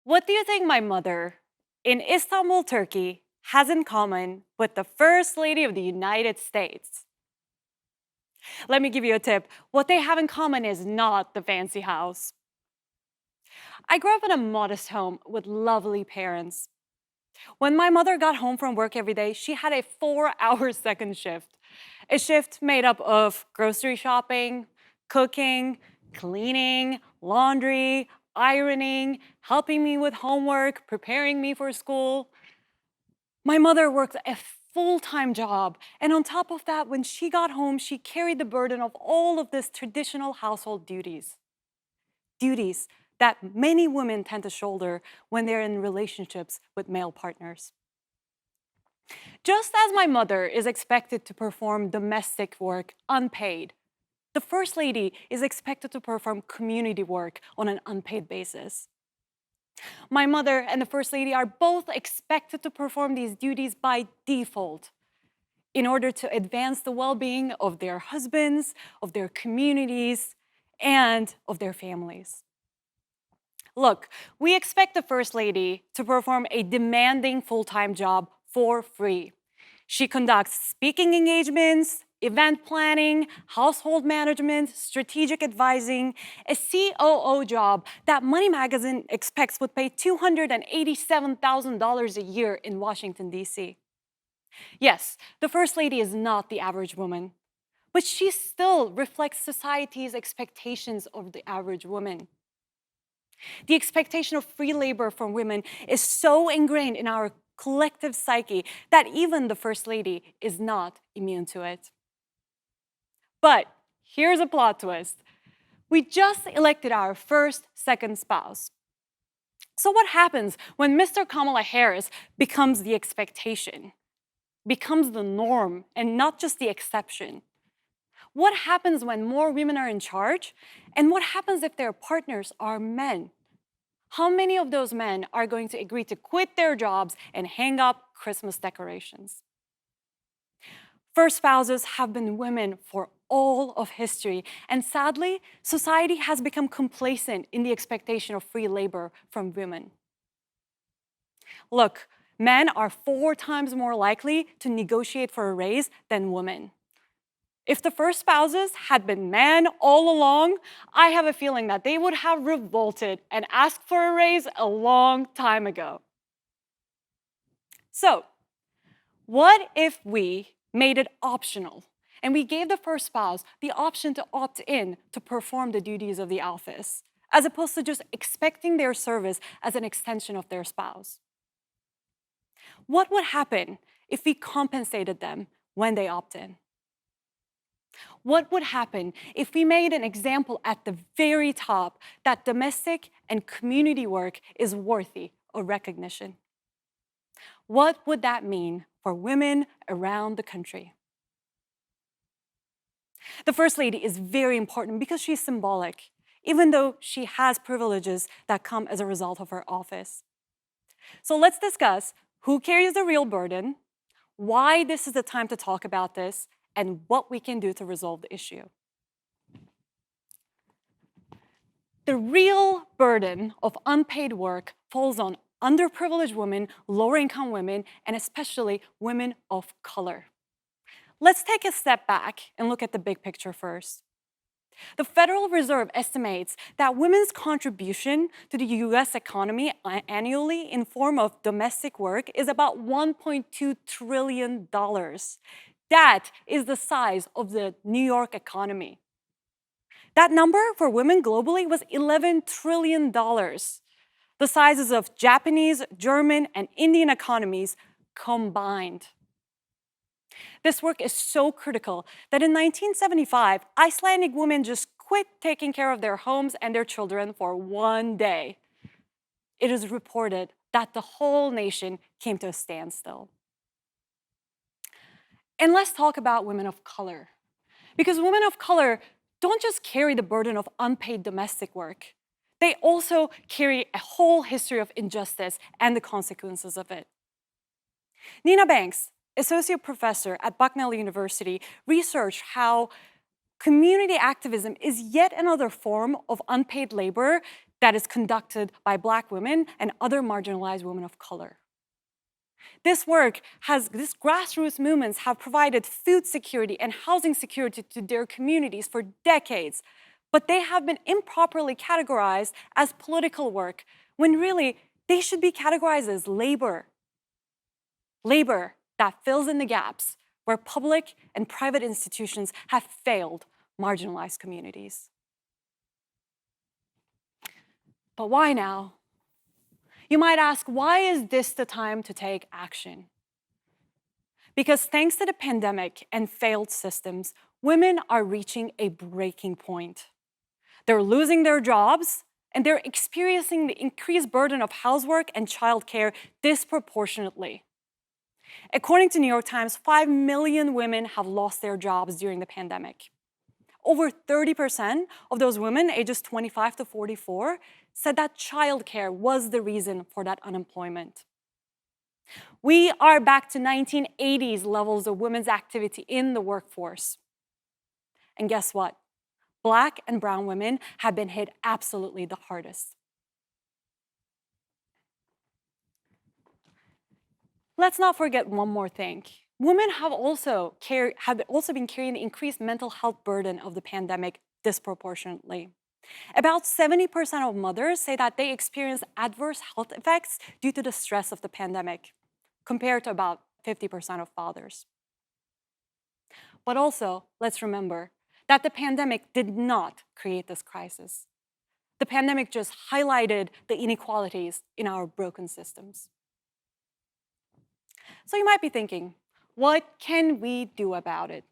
What do you think my mother in Istanbul, Turkey, has in common with the First Lady of the United States? Let me give you a tip. What they have in common is not the fancy house. I grew up in a modest home with lovely parents. When my mother got home from work every day, she had a 4-hour second shift. A shift made up of grocery shopping, cooking, cleaning, laundry, ironing, helping me with homework, preparing me for school. My mother worked a full-time job, and on top of that, when she got home, she carried the burden of all of these traditional household duties. Duties that many women tend to shoulder when they're in relationships with male partners. Just as my mother is expected to perform domestic work unpaid, the First Lady is expected to perform community work on an unpaid basis. My mother and the First Lady are both expected to perform these duties by default in order to advance the well-being of their husbands, of their communities, and of their families. Look, we expect the First Lady to perform a demanding full-time job for free. She conducts speaking engagements, event planning, household management, strategic advising, a COO job that Money Magazine expects would pay $287,000 a year in Washington, D.C. Yes, the First Lady is not the average woman, but she still reflects society's expectations of the average woman. The expectation of free labor from women is so ingrained in our collective psyche that even the First Lady is not immune to it. But here's a plot twist. We just elected our first second spouse. So what happens when Mr. Kamala Harris becomes the expectation, becomes the norm, and not just the exception? What happens when more women are in charge? And what happens if their partners are men? How many of those men are going to agree to quit their jobs and hang up Christmas decorations? First spouses have been women for all of history, and sadly, society has become complacent in the expectation of free labor from women. Look, men are 4 times more likely to negotiate for a raise than women. If the first spouses had been men all along, I have a feeling that they would have revolted and asked for a raise a long time ago. So, what if we made it optional and we gave the first spouse the option to opt in to perform the duties of the office, as opposed to just expecting their service as an extension of their spouse? What would happen if we compensated them when they opt in? What would happen if we made an example at the very top that domestic and community work is worthy of recognition? What would that mean for women around the country? The First Lady is very important because she's symbolic, even though she has privileges that come as a result of her office. So let's discuss who carries the real burden, why this is the time to talk about this, and what we can do to resolve the issue. The real burden of unpaid work falls on underprivileged women, lower-income women, and especially women of color. Let's take a step back and look at the big picture first. The Federal Reserve estimates that women's contribution to the US economy annually in form of domestic work is about $1.2 trillion. That is the size of the New York economy. That number for women globally was $11 trillion, the sizes of Japanese, German, and Indian economies combined. This work is so critical that in 1975, Icelandic women just quit taking care of their homes and their children for one day. It is reported that the whole nation came to a standstill. And let's talk about women of color, because women of color don't just carry the burden of unpaid domestic work. They also carry a whole history of injustice and the consequences of it. Nina Banks, associate professor at Bucknell University, researched how community activism is yet another form of unpaid labor that is conducted by Black women and other marginalized women of color. These grassroots movements have provided food security and housing security to their communities for decades, but they have been improperly categorized as political work, when really they should be categorized as labor. Labor that fills in the gaps where public and private institutions have failed marginalized communities. But why now? You might ask, why is this the time to take action? Because thanks to the pandemic and failed systems, women are reaching a breaking point. They're losing their jobs, and they're experiencing the increased burden of housework and childcare disproportionately. According to New York Times, 5 million women have lost their jobs during the pandemic. Over 30% of those women ages 25 to 44 said that childcare was the reason for that unemployment. We are back to 1980s levels of women's activity in the workforce. And guess what? Black and brown women have been hit absolutely the hardest. Let's not forget one more thing. Women have also been carrying the increased mental health burden of the pandemic disproportionately. About 70% of mothers say that they experience adverse health effects due to the stress of the pandemic, compared to about 50% of fathers. But also, let's remember that the pandemic did not create this crisis. The pandemic just highlighted the inequalities in our broken systems. So you might be thinking, what can we do about it?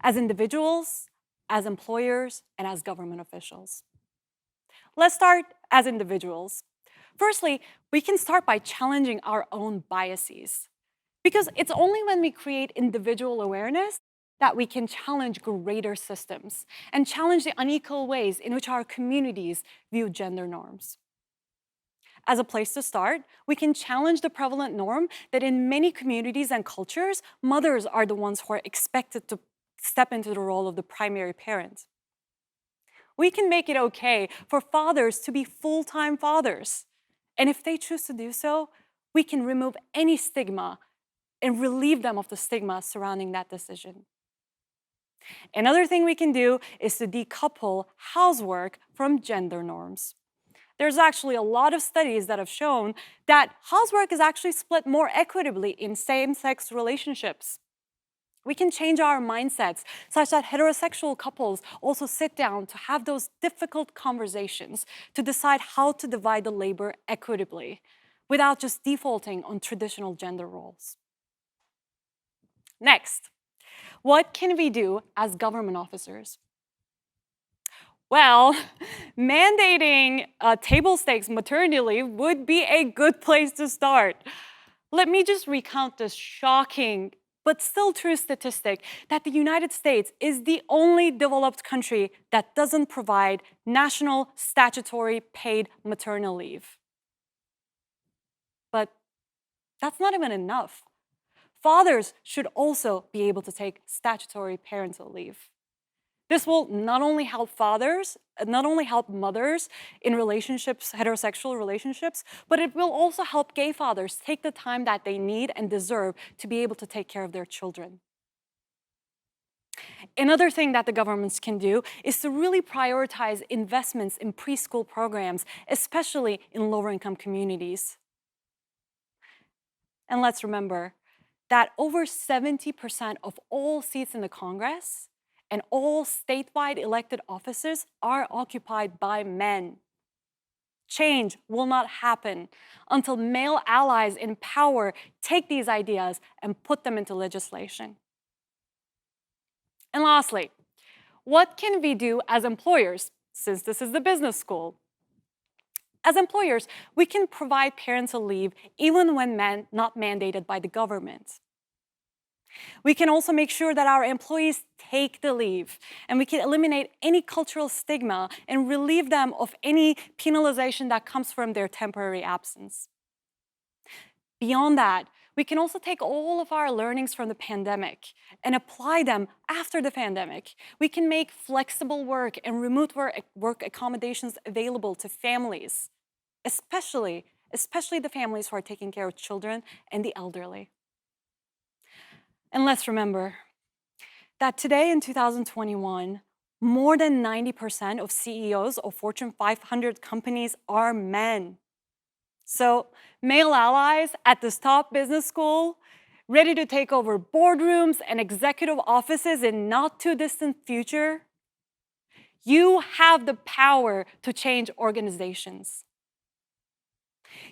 As individuals, as employers, and as government officials. Let's start as individuals. Firstly, we can start by challenging our own biases, because it's only when we create individual awareness that we can challenge greater systems and challenge the unequal ways in which our communities view gender norms. As a place to start, we can challenge the prevalent norm that in many communities and cultures, mothers are the ones who are expected to step into the role of the primary parent. We can make it okay for fathers to be full-time fathers. And if they choose to do so, we can remove any stigma and relieve them of the stigma surrounding that decision. Another thing we can do is to decouple housework from gender norms. There's actually a lot of studies that have shown that housework is actually split more equitably in same-sex relationships. We can change our mindsets such that heterosexual couples also sit down to have those difficult conversations to decide how to divide the labor equitably without just defaulting on traditional gender roles. Next, what can we do as government officers? Well, mandating table stakes maternity leave would be a good place to start. Let me just recount this shocking but still true statistic that the United States is the only developed country that doesn't provide national statutory paid maternal leave. But that's not even enough. Fathers should also be able to take statutory parental leave. This will not only help mothers in relationships, heterosexual relationships, but it will also help gay fathers take the time that they need and deserve to be able to take care of their children. Another thing that the governments can do is to really prioritize investments in preschool programs, especially in lower-income communities. And let's remember that over 70% of all seats in the Congress and all statewide elected offices are occupied by men. Change will not happen until male allies in power take these ideas and put them into legislation. And lastly, what can we do as employers, since this is the business school? As employers, we can provide parental leave even when not mandated by the government. We can also make sure that our employees take the leave, and we can eliminate any cultural stigma and relieve them of any penalization that comes from their temporary absence. Beyond that, We can also take all of our learnings from the pandemic and apply them after the pandemic. We can make flexible work and remote work accommodations available to families, especially the families who are taking care of children and the elderly. And let's remember that today in 2021, more than 90% of CEOs of Fortune 500 companies are men. So male allies at this top business school, ready to take over boardrooms and executive offices in not too distant future, you have the power to change organizations.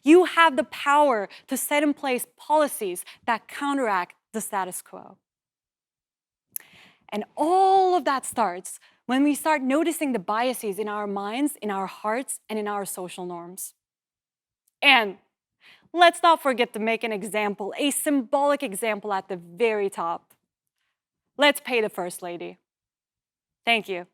You have the power to set in place policies that counteract the status quo. And all of that starts when we start noticing the biases in our minds, in our hearts, and in our social norms. And let's not forget to make an example, a symbolic example at the very top. Let's pay the First Lady. Thank you.